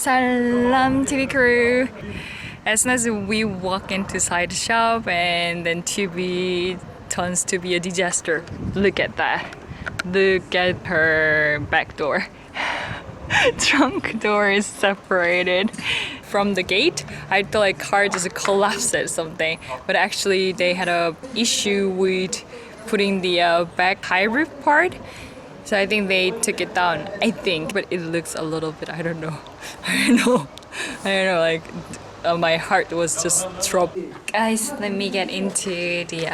Salam TV crew. As soon as we walk into side shop and then Tubi turns to be a disaster. Look at that. Look at her back door. Trunk door is separated from the gate. I thought like car just collapsed or something, but actually they had a issue with putting the back high roof part. So I think they took it down, I think, but it looks a little bit, I don't know, like my heart was just dropped. Guys, let me get into the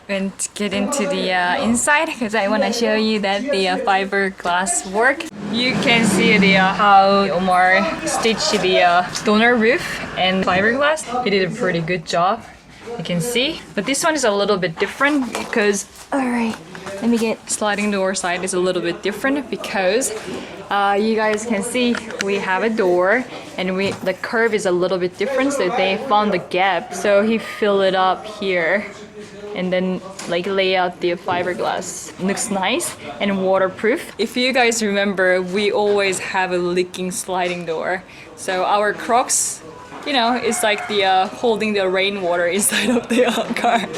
and get into the inside because I want to show you that the fiberglass work. You can see the how Omar stitched the donor roof and fiberglass. He did a pretty good job. You can see, but this one is a little bit different because let me get sliding door side is a little bit different because you guys can see we have a door and the curve is a little bit different, so they found the gap, so he filled it up here and then like lay out the fiberglass. Looks nice and waterproof. If you guys remember, we always have a leaking sliding door, so our Crocs, you know, it's like the holding the rainwater inside of the car.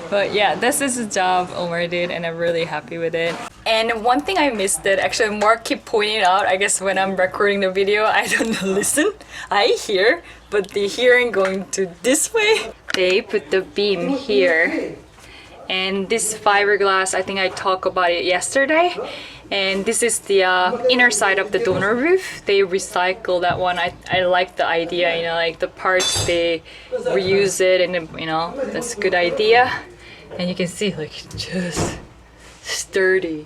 But yeah, this is a job Omar did and I'm really happy with it. And one thing I missed that actually Mark keep pointing out, I guess when I'm recording the video, I don't listen. I hear, but the hearing going to this way. They put the beam here. And this fiberglass, I think I talked about it yesterday. And this is the inner side of the donor roof. They recycle that one. I like the idea, you know, like the parts, they reuse it and, you know, that's a good idea. And you can see like just sturdy.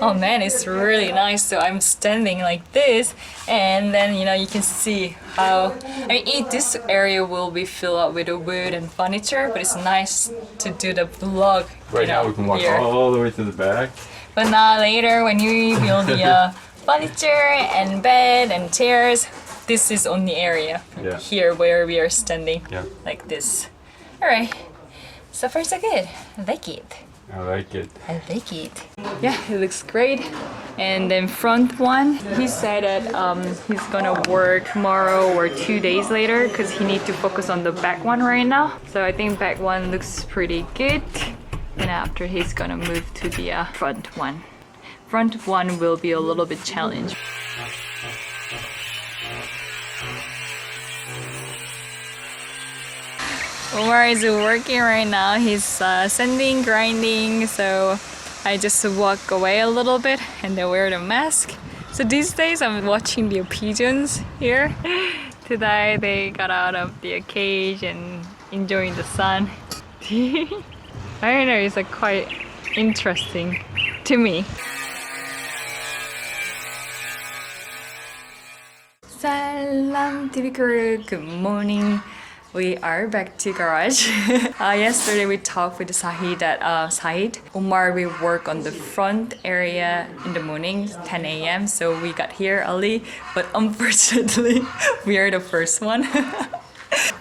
Oh man, it's really nice. So I'm standing like this and then, you know, you can see how, I mean, this area will be filled up with wood and furniture, but it's nice to do the vlog. Right now we can walk here all the way to the back. But now later when you build the furniture and bed and chairs, this is only area here where we are standing like this. Alright, so far so good. I like it. I like it. I like it. Yeah, it looks great. And then front one, he said that he's gonna work tomorrow or 2 days later because he needs to focus on the back one right now. So I think back one looks pretty good. And after he's gonna move to the front one. Front one will be a little bit challenging. Omar is working right now. He's sanding, grinding, so I just walk away a little bit and then wear the mask. So these days I'm watching the pigeons here. Today they got out of the cage and enjoying the sun. I don't know, it's like quite interesting to me. Salam TV crew, good morning. We are back to garage. Yesterday we talked with Sahid that Omar will work on the front area in the morning, 10 a.m. So we got here early, but unfortunately we are the first one.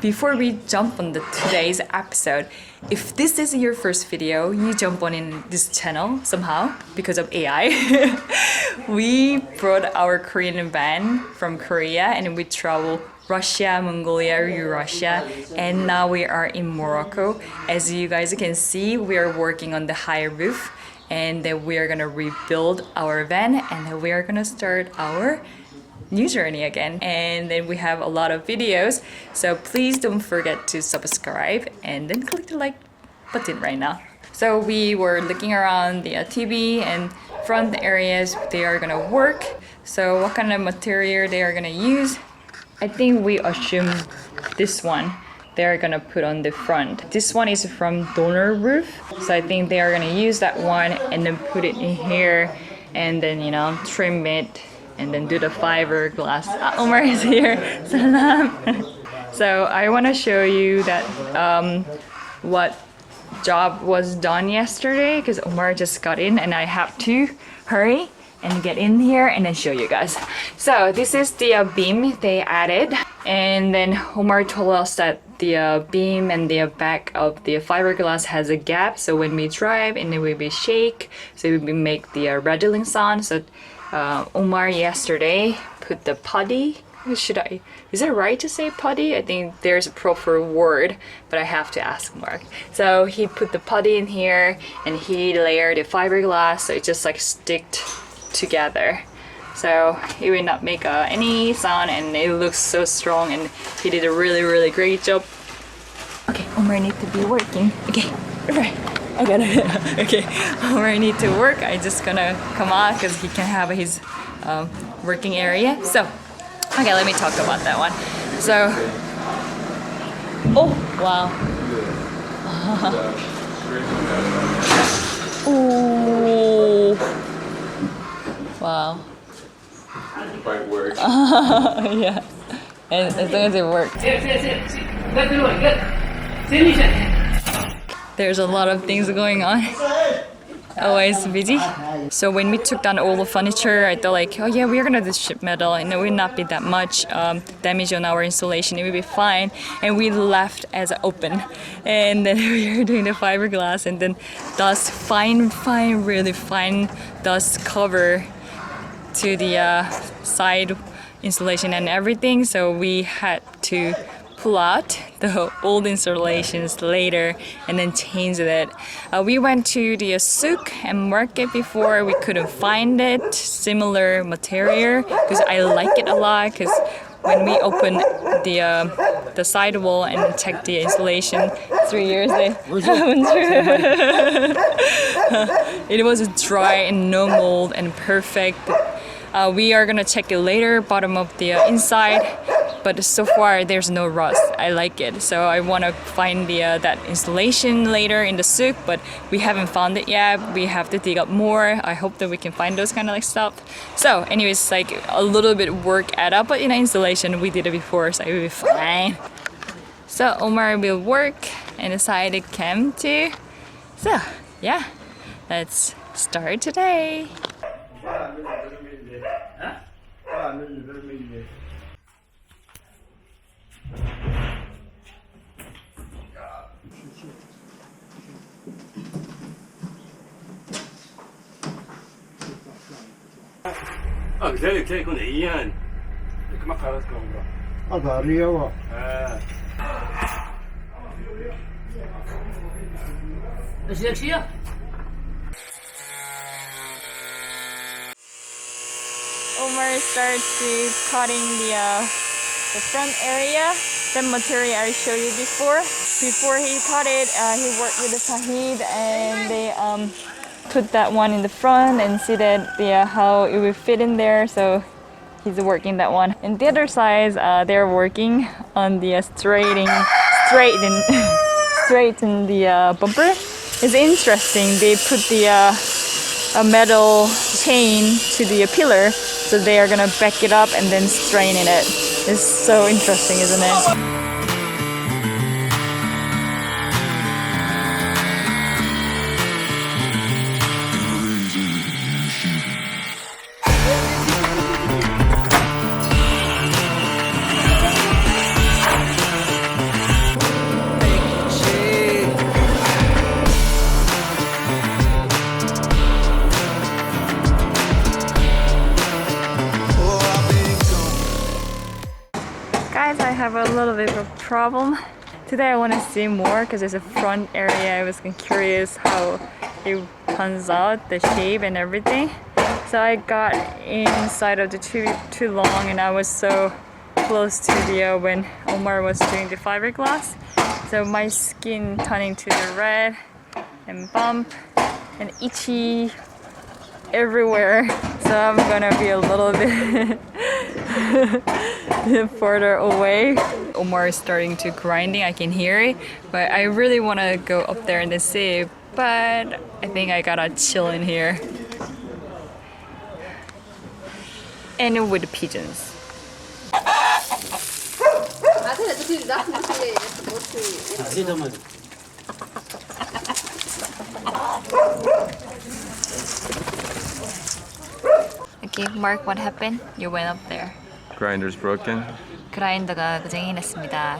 Before we jump on today's episode, if this is your first video, you jump on in this channel somehow because of AI. We brought our Korean van from Korea and we travel Russia, Mongolia, Russia, and now we are in Morocco. As you guys can see, we are working on the high roof and then we are gonna rebuild our van and then we are gonna start our new journey again. And then we have a lot of videos, so please don't forget to subscribe and then click the like button right now. So we were looking around the TV and front areas they are gonna work. So what kind of material they are gonna use, I think we assume this one they're gonna put on the front. This one is from donor roof, so I think they are gonna use that one and then put it in here and then, you know, trim it and then do the fiberglass. Omar is here. Salam. So I want to show you that what job was done yesterday because Omar just got in and I have to hurry and get in here and then show you guys. So this is the beam they added, and then Omar told us that the beam and the back of the fiberglass has a gap, so when we drive and then we shake, so we make the rattling sound. So Omar yesterday put the putty. Is it right to say putty? I think there's a proper word, but I have to ask Mark. So he put the putty in here and he layered the fiberglass so it just like sticked together. So it will not make any sound and it looks so strong and he did a really great job. Okay, Omar need to be working. Okay, right. I got it. Okay, Omar need to work. I just gonna come out because he can have his working area. So, okay, let me talk about that one. So, oh wow. Oh, wow. Might work. Yeah, and as long as it works. There's a lot of things going on. Always busy. So when we took down all the furniture, I thought like, oh yeah, we're gonna do sheet metal and it will not be that much damage on our installation. It will be fine. And we left as open. And then we were doing the fiberglass and then dust, really fine dust cover to the side installation and everything. So we had to pull out the old installations later and then change it. We went to the souk and market before. We couldn't find it, similar material, because I like it a lot. Because when we opened the side wall and checked the installation 3 years later, it was dry and no mold and perfect. We are gonna check it later, bottom of the inside. But so far there's no rust. I like it, so I want to find that installation later in the souk, but we haven't found it yet. We have to dig up more. I hope that we can find those kind of like stuff. So anyways, like a little bit work add up, but in installation we did it before, so it will be fine. So Omar will work and decided cam too. So yeah, let's start today. كذلك يكون عيان كما قالتكم الرياضة ايش ذاك الشيء؟ Omar starts to cutting the front area, the material I showed you before. Before he cut it, he worked with the Sahid and they put that one in the front and see that how it will fit in there. So he's working that one. And the other side, they're working on the straighten the bumper. It's interesting. They put the a metal chain to the pillar, so they are gonna back it up and then straighten it. It's so interesting, isn't it? Guys, I have a little bit of a problem. Today I want to see more because there's a front area. I was curious how it comes out, the shape and everything. So I got inside of the Tubi too long and I was so close to the when Omar was doing the fiberglass. So my skin turning to the red and bump and itchy everywhere. So I'm gonna be a little bit further away. Omar is starting to grinding, I can hear it, but I really want to go up there and then see, but I think I gotta chill in here. And with the pigeons. Okay, Mark, what happened? You went up there. Grinder's broken. 그라인더가 고장이 났습니다.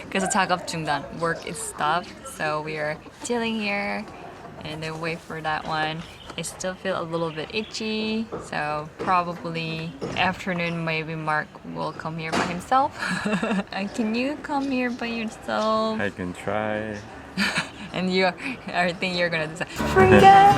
그래서 작업 중단. Work is stopped, so we are chilling here and then wait for that one. I still feel a little bit itchy, so probably afternoon maybe Mark will come here by himself. Can you come here by yourself? I can try. And I think you're gonna decide. Freedom!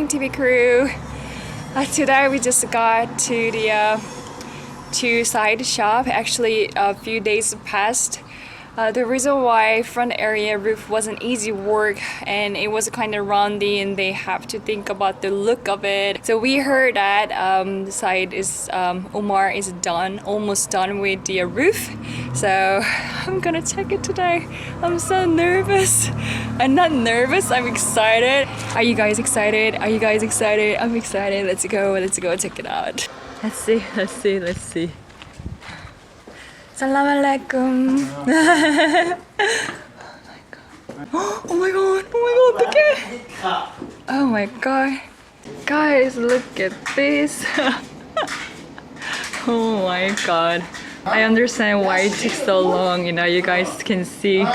TV crew. Today we just got to the to side shop. Actually, a few days passed. The reason why front area roof wasn't easy work and it was kind of roundy and they have to think about the look of it. So we heard that the side is Omar is almost done with the roof. So I'm gonna check it today. I'm so nervous. I'm not nervous, I'm excited. Are you guys excited? Are you guys excited? I'm excited. Let's go check it out. Let's see. Salam alaikum. Oh my god, 어떡해. Oh my god. Guys, look at this. Oh my god. I understand why it takes so long, you know, you guys can see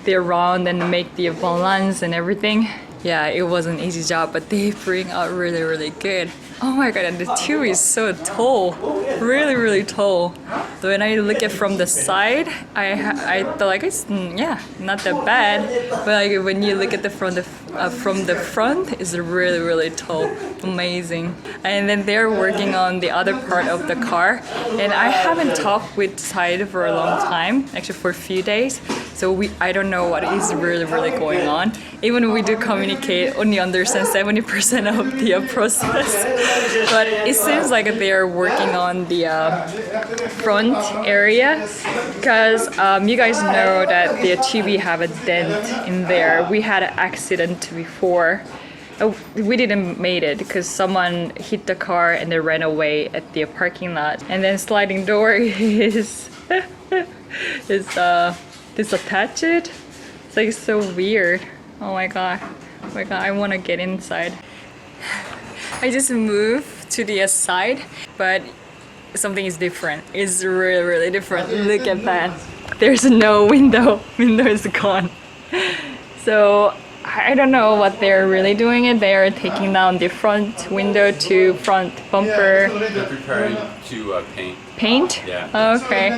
the round and make the balance and everything. Yeah, it was an easy job, but they bring out really good. Oh my god, and the tube is so tall, really tall. So when I look at from the side, I thought like it's not that bad, but like when you look at from the front, it's really tall, amazing. And then they're working on the other part of the car, and I haven't talked with Side for a long time, actually for a few days. So I don't know what is really going on. Even when we do communicate, only understand 70% of the process. But it seems like they are working on the front area because you guys know that the Tubi have a dent in there. We had an accident before. We didn't made it because someone hit the car and they ran away at the parking lot. And then sliding door is disattached. It's like so weird. Oh my god, I want to get inside. I just moved to the side, but something is different. It's really different. Look at that. There's no window. Window is gone. So I don't know what they're really doing it. They are taking down the front window to front bumper. They're preparing to paint. Paint? Yeah. Okay.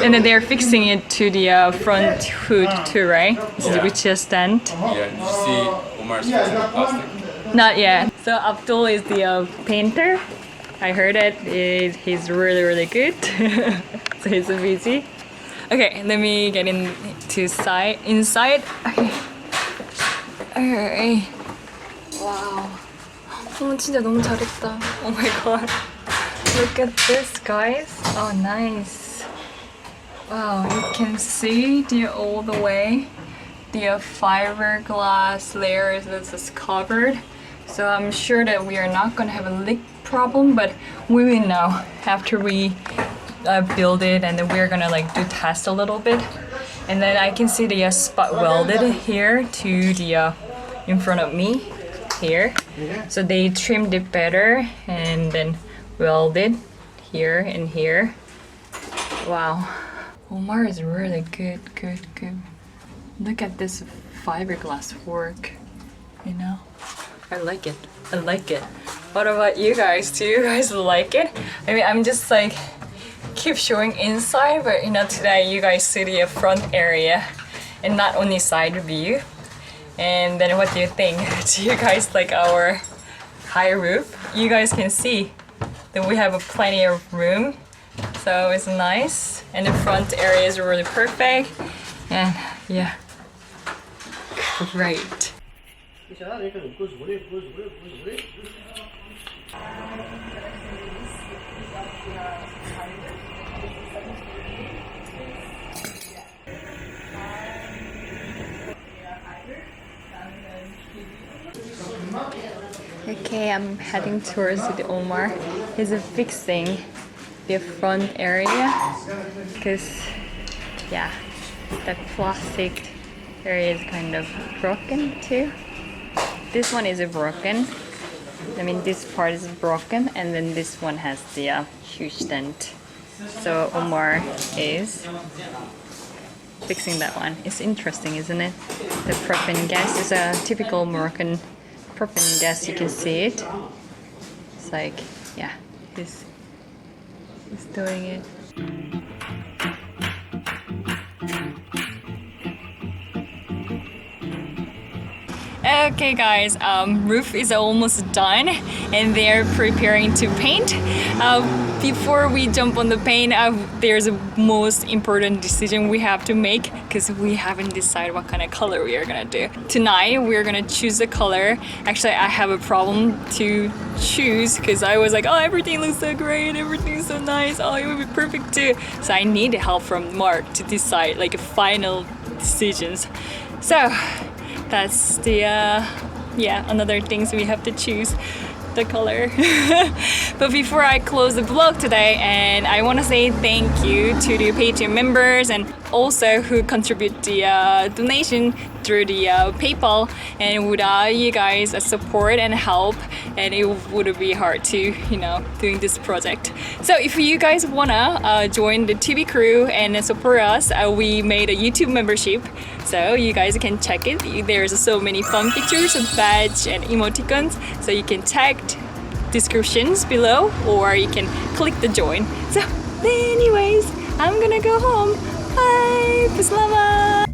And then they're fixing it to the front hood too, right? Yeah. Which is dent. Yeah, did you see Omar's fixing the plastic? Not yet. So Abdul is the painter. I heard it. He's really good. So he's busy. Okay, let me get inside. Okay. Alright. Wow. 진짜 너무 잘했다. Oh my god. Look at this, guys. Oh, nice. Wow, you can see all the way the fiberglass layers that's just covered. So I'm sure that we are not gonna have a leak problem, but we will know after we build it, and then we're gonna like do test a little bit. And then I can see the spot welded here to the in front of me here. So they trimmed it better and then welded here and here. Wow, Omar is really good. Look at this fiberglass work, you know. I like it. What about you guys? Do you guys like it? I mean, I'm just like keep showing inside, but you know, today you guys see the front area and not only side view. And then what do you think? Do you guys like our high roof? You guys can see that we have plenty of room, so it's nice. And the front area is really perfect. And yeah. great. Okay, I'm heading towards the Omar. He's fixing the front area because, yeah, the plastic area is kind of broken too. This one is broken. I mean, this part is broken, and then this one has the huge dent. So Omar is fixing that one. It's interesting, isn't it? The propane gas is a typical Moroccan propane gas. You can see it. It's like, yeah, he's doing it. Okay guys, roof is almost done and they're preparing to paint. Before we jump on the paint, there's a most important decision we have to make because we haven't decided what kind of color we are gonna do. Tonight we're gonna choose the color. Actually, I have a problem to choose because I was like, oh, everything looks so great, everything's so nice, oh, it would be perfect too. So I need help from Mark to decide like final decisions. So that's the another things we have to choose the color. But before I close the vlog today, and I want to say thank you to the Patreon members and also who contribute the donation through the PayPal, and without you guys support and help, and it would be hard to doing this project. So if you guys wanna join the Tubi crew and support us, we made a YouTube membership, so you guys can check it. There's so many fun pictures, badge and emoticons, so you can tag descriptions below or you can click the join. So anyways, I'm gonna go home. Bye, Peace, lama.